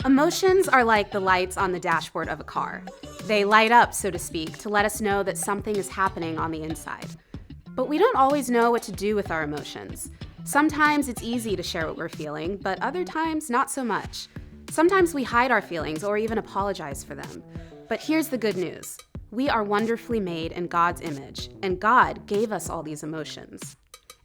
Emotions are like the lights on the dashboard of a car. They light up, so to speak, to let us know that something is happening on the inside. But we don't always know what to do with our emotions. Sometimes it's easy to share what we're feeling, but other times not so much. Sometimes we hide our feelings or even apologize for them. But here's the good news. We are wonderfully made in God's image, and God gave us all these emotions.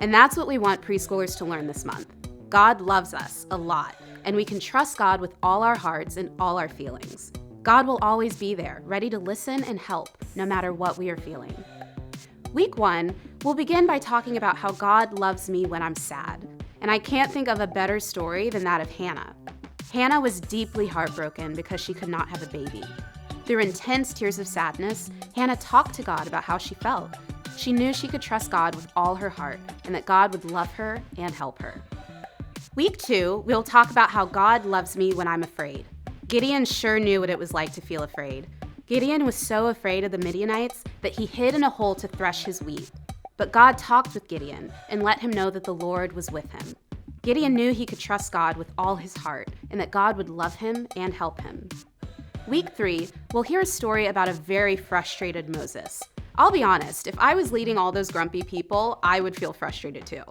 And that's what we want preschoolers to learn this month. God loves us a lot, and we can trust God with all our hearts and all our feelings. God will always be there, ready to listen and help, no matter what we are feeling. Week 1, we'll begin by talking about how God loves me when I'm sad. And I can't think of a better story than that of Hannah. Hannah was deeply heartbroken because she could not have a baby. Through intense tears of sadness, Hannah talked to God about how she felt. She knew she could trust God with all her heart and that God would love her and help her. Week 2, we'll talk about how God loves me when I'm afraid. Gideon sure knew what it was like to feel afraid. Gideon was so afraid of the Midianites that he hid in a hole to thresh his wheat. But God talked with Gideon and let him know that the Lord was with him. Gideon knew he could trust God with all his heart and that God would love him and help him. Week 3, we'll hear a story about a very frustrated Moses. I'll be honest, if I was leading all those grumpy people, I would feel frustrated too.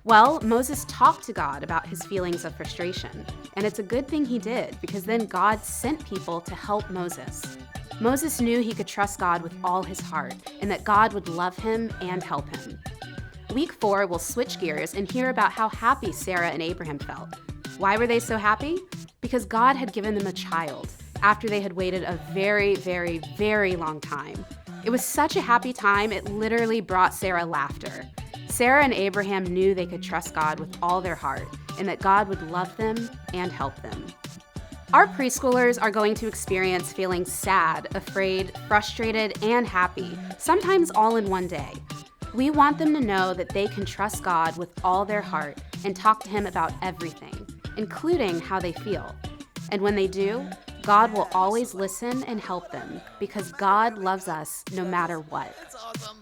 Well, Moses talked to God about his feelings of frustration, and it's a good thing he did because then God sent people to help Moses. Moses knew he could trust God with all his heart and that God would love him and help him. Week 4, we'll switch gears and hear about how happy Sarah and Abraham felt. Why were they so happy? Because God had given them a child after they had waited a very, very, very long time. It was such a happy time, it literally brought Sarah laughter. Sarah and Abraham knew they could trust God with all their heart and that God would love them and help them. Our preschoolers are going to experience feeling sad, afraid, frustrated, and happy, sometimes all in one day. We want them to know that they can trust God with all their heart and talk to Him about everything, including how they feel. And when they do, God will always listen and help them because God loves us no matter what. That's awesome.